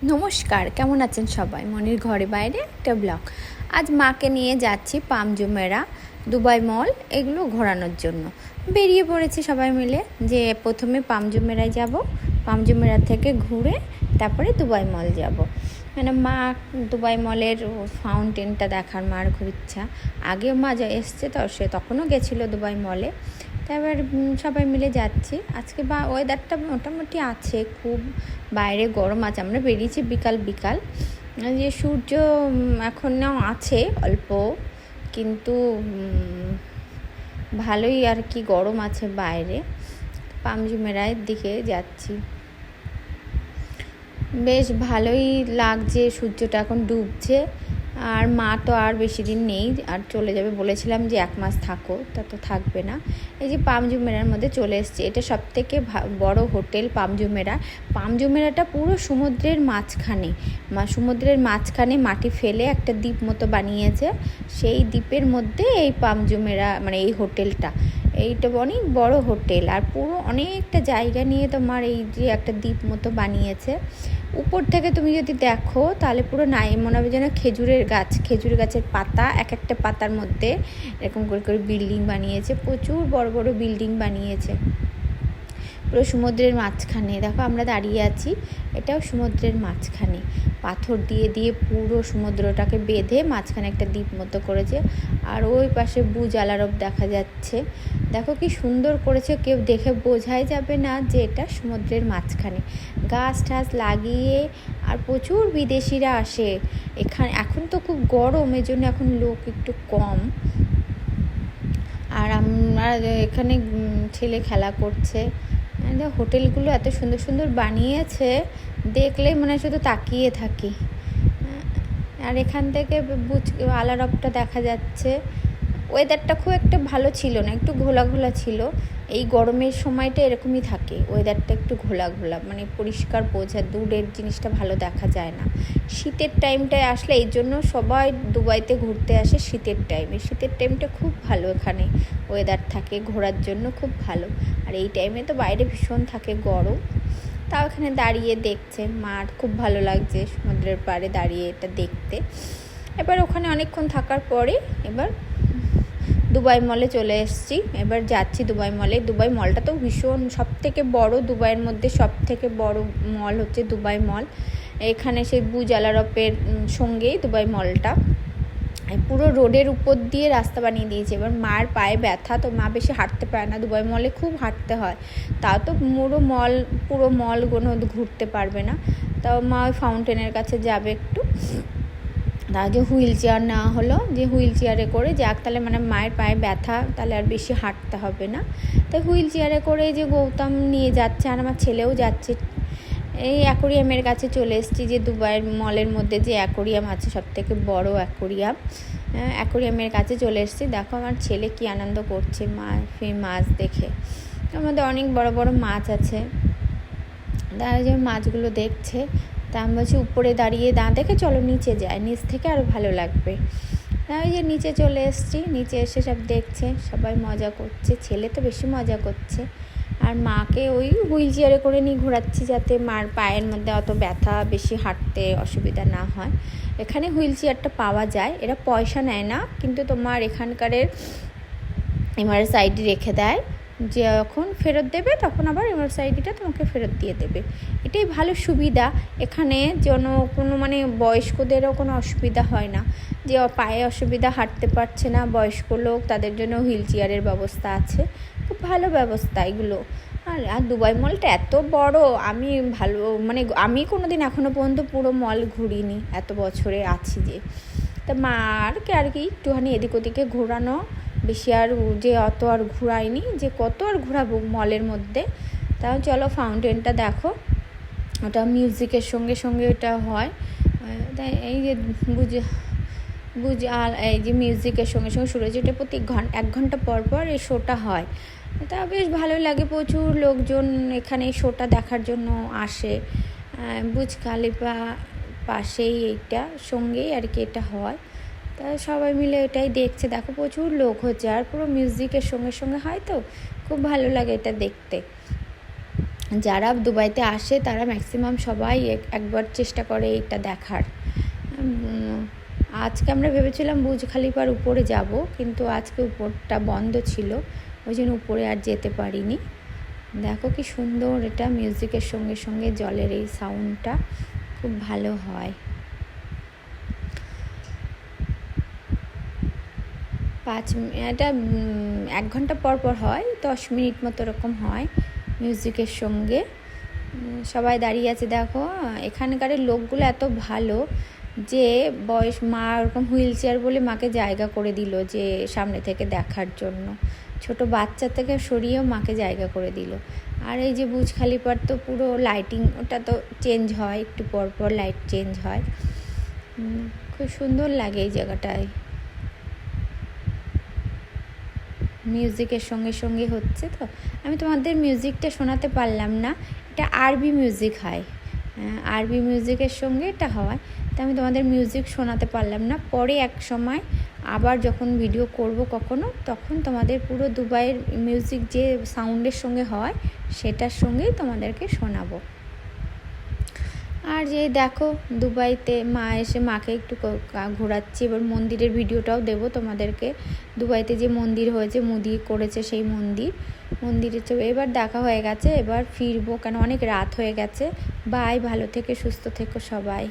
নমস্কার, কেমন আছেন সবাই? মনির ঘরে বাইরে একটা ব্লগ। আজ মাকে নিয়ে যাচ্ছি পাম জুমেরা, দুবাই মল এগুলো ঘোরানোর জন্য বেরিয়ে পড়েছি সবাই মিলে। যে প্রথমে পাম জুমেরায় যাব, পাম জুমেরা থেকে ঘুরে তারপরে দুবাই মল যাব। মানে মা দুবাই মলের ফাউন্টেনটা দেখার মার খুব ইচ্ছা। আগেও মা যা এসছে তো, সে তখনও গেছিলো দুবাই মলে। তারপর সবাই মিলে যাচ্ছি। আজকে ওয়েদারটা মোটামুটি আছে, খুব বাইরে গরম আছে। আমরা বেরিয়েছি বিকাল যে সূর্য এখনও আছে অল্প, কিন্তু ভালোই আর কি গরম আছে বাইরে। পাম জুমেরার দিকে যাচ্ছি, বেশ ভালোই লাগছে। সূর্যটা এখন ডুবছে, আর মা তো আর বেশি দিন নেই, আর চলে যাবে বলেছিলাম যে 1 মাস থাকো, তা তো থাকবে না। এই যে পাম জুমেরার মধ্যে চলে এসছে। এটা সবথেকে বড় হোটেল পাম জুমেরা। পাম জুমেরাটা পুরো সমুদ্রের মাঝখানে, সমুদ্রের মাঝখানে মাটি ফেলে একটা দ্বীপ মতো বানিয়েছে। সেই দ্বীপের মধ্যে এই পাম জুমেরা, মানে এই হোটেলটা, এইটা অনেক বড় হোটেল। আর পুরো অনেকটা জায়গা নিয়ে তোমার এই যে একটা দ্বীপ মতো বানিয়েছে। উপর থেকে তুমি যদি দেখো তাহলে পুরো নাই মনে হবে যেন খেজুর গাছের পাতা, এক একটা পাতার মধ্যে এরকম করে বিল্ডিং বানিয়েছে। প্রচুর বড় বড় বিল্ডিং বানিয়েছে পুরো সমুদ্রের মাঝখানে। দেখো আমরা দাঁড়িয়ে আছি, এটাও সমুদ্রের মাঝখানে। পাথর দিয়ে দিয়ে পুরো সমুদ্রটাকে বেঁধে মাঝখানে একটা দ্বীপ মতো করেছে। আর ওই পাশে বুর্জ আল আরব দেখা যাচ্ছে। দেখো কি সুন্দর করেছে, কেউ দেখে বোঝাই যাবে না যে এটা সমুদ্রের মাঝখানে। গাছ টাছ লাগিয়ে, আর প্রচুর বিদেশিরা আসে এখানে। এখন তো খুব গরম, এই জন্য এখন লোক একটু কম। আর আমরা এখানে ছেলে খেলা করছে। হোটেলগুলো এত সুন্দর সুন্দর বানিয়েছে, দেখলেই মনে হয় শুধু তাকিয়ে থাকি। আর এখান থেকে বুর্জ আল আরবটা দেখা যাচ্ছে। ওয়েদারটা খুব একটা ভালো ছিল না, একটু ঘোলা ঘোলা ছিল। এই গরমের সময়টা এরকমই থাকে, ওয়েদারটা একটু ঘোলা ঘোলা, মানে পরিষ্কার বোঝা, দূরের জিনিসটা ভালো দেখা যায় না। শীতের টাইমটায় আসলে এই জন্য সবাই দুবাইতে ঘুরতে আসে শীতের টাইমে। শীতের টাইমটা খুব ভালো, এখানে ওয়েদার থাকে ঘোরার জন্য খুব ভালো। আর এই টাইমে তো বাইরে ভীষণ থাকে গরম। তাও এখানে দাঁড়িয়ে দেখছে, মার খুব ভালো লাগছে সমুদ্রের পাড়ে দাঁড়িয়ে এটা দেখতে। এবার ওখানে অনেকক্ষণ থাকার পরে এবার দুবাই মলে চলে এসেছি। এবার যাচ্ছি দুবাই মলে। দুবাই মলটা তো ভীষণ, সবথেকে বড়, দুবাইয়ের মধ্যে সবথেকে বড় মল হচ্ছে দুবাই মল। এখানে সেই বুর্জ আল আরবের সঙ্গেই দুবাই মলটা। পুরো রোডের উপর দিয়ে রাস্তা বানিয়ে দিয়েছে। এবার মায়ের পায়ে ব্যথা, তো মা বেশি হাঁটতে পারে না, দুবাই মলে খুব হাঁটতে হয়। তাও তো পুরো মল কোনো ঘুরতে পারবে না। তাও মা ওই ফাউন্টেনের কাছে যাবে একটু। তার যে হুইল চেয়ার নেওয়া হলো, যে হুইল চেয়ারে করে যাক, তাহলে মানে মায়ের পায়ে ব্যথা, তাহলে আর বেশি হাঁটতে হবে না। তাই হুইল চেয়ারে করে যে গৌতম নিয়ে যাচ্ছে, আর আমার ছেলেও যাচ্ছে। এই অ্যাকোরিয়ামের কাছে চলে এসেছি, যে দুবাইয়ের মলের মধ্যে যে অ্যাকোরিয়াম আছে, সবথেকে বড় অ্যাকোরিয়াম। অ্যাকোরিয়ামের কাছে চলে এসেছি। দেখো আমার ছেলে কি আনন্দ করছে মাছ দেখে। তার মধ্যে অনেক বড় বড় মাছ আছে, তারা যে মাছগুলো দেখছে। তা আমি বলছি উপরে দাঁড়িয়ে দেখে চলো নিচে যায়, নিচ থেকে আরও ভালো লাগবে। ওই যে নিচে চলে এসেছি, নিচে এসে সব দেখছে, সবাই মজা করছে। ছেলে তো বেশি মজা করছে। আর মাকে ওই হুইল চেয়ারে করে নিয়ে ঘোরাচ্ছি, যাতে মার পায়ের মধ্যে অত ব্যথা, বেশি হাঁটতে অসুবিধা না হয়। এখানে হুইল চেয়ারটা পাওয়া যায়, এরা পয়সা নেয় না, কিন্তু তোমার এখানকারের এমআরএস আইডি রেখে দেয়। যখন ফেরত দেবে তখন আবার এমআরএস আইডিটা তোমাকে ফেরত দিয়ে দেবে। এটাই ভালো সুবিধা এখানে, যেন কোনো মানে বয়স্কদেরও কোনো অসুবিধা হয় না। যে পায়ে অসুবিধা, হাঁটতে পারছে না বয়স্ক লোক, তাদের জন্য হুইল চেয়ারের ব্যবস্থা আছে। খুব ভালো ব্যবস্থা এগুলো। আর দুবাই মলটা এত বড়, আমি কোনো দিন এখনও পর্যন্ত পুরো মল ঘুরিনি, এত বছরে আছি যে। তা মারকে আর কি একটুখানি এদিক ওদিকে ঘোরানো, বেশি আর যে অত আর ঘোরায়নি, যে কত আর ঘোরাবো মলের মধ্যে। তাও চলো ফাউন্টেনটা দেখো, ওটা মিউজিকের সঙ্গে সঙ্গে ওটা হয়। তাই এই যে এই যে মিউজিকের সঙ্গে সঙ্গে শুরু হয়েছে, এটা প্রতি 1 ঘন্টা পর পর এই শোটা হয়। তা বেশ ভালো লাগে, প্রচুর লোকজন এখানে এই শোটা দেখার জন্য আসে। বুর্জ খালিফা পাশেই এইটা সঙ্গেই আর কি এটা হয়। তা সবাই মিলে এটাই দেখছে। দেখো প্রচুর লোক হচ্ছে, আর পুরো মিউজিকের সঙ্গে সঙ্গে হয়, তো খুব ভালো লাগে এটা দেখতে। যারা দুবাইতে আসে তারা ম্যাক্সিমাম সবাই একবার চেষ্টা করে এটা দেখার। আজকে আমরা ভেবেছিলাম বুর্জ খলিফার উপরে যাব, কিন্তু আজকে উপরটা বন্ধ ছিল, ওই জন্য উপরে আর যেতে পারিনি। দেখো কি সুন্দর, এটা মিউজিকের সঙ্গে সঙ্গে জলের এই সাউন্ডটা খুব ভালো হয়। এটা 1 ঘন্টা পর পর হয়, 10 মিনিট মতো এরকম হয় মিউজিকের সঙ্গে। সবাই দাঁড়িয়ে আছে দেখো। এখানকার লোকগুলো এত ভালো যে বয়স মা ওরকম হুইল চেয়ার বলে মাকে জায়গা করে দিল, যে সামনে থেকে দেখার জন্য ছোট বাচ্চা থেকে সরিয়েও মাকে জায়গা করে দিল। আর এই যে বুর্জ খলিফার তো পুরো লাইটিং, ওটা তো চেঞ্জ হয়, একটু পর পর লাইট চেঞ্জ হয়, খুব সুন্দর লাগে এই জায়গাটায়। মিউজিকের সঙ্গে সঙ্গে হচ্ছে, তো আমি তোমাদের মিউজিকটা শোনাতে পারলাম না, এটা আরবি মিউজিক হয়, আরবি মিউজিকের সঙ্গে এটা হয়, তো আমি তোমাদের মিউজিক শোনাতে পারলাম না। পরে এক সময় আবার যখন ভিডিও করব কখনো, তখন তোমাদের পুরো দুবাইয়ের মিউজিক যে সাউন্ডের সঙ্গে হয় সেটার সঙ্গেই তোমাদেরকে শোনাবো। আর যে দেখো দুবাইতে মা এসে মাকে একটু ঘোরাচ্ছি, এবার মন্দিরের ভিডিওটাও দেবো তোমাদেরকে। দুবাইতে যে মন্দির হয়েছে, মুদি করেছে সেই মন্দিরের ছবি। এবার দেখা হয়ে গেছে, এবার ফিরবো, কেন অনেক রাত হয়ে গেছে। বাই, ভালো থেকে সুস্থ থেকো সবাই।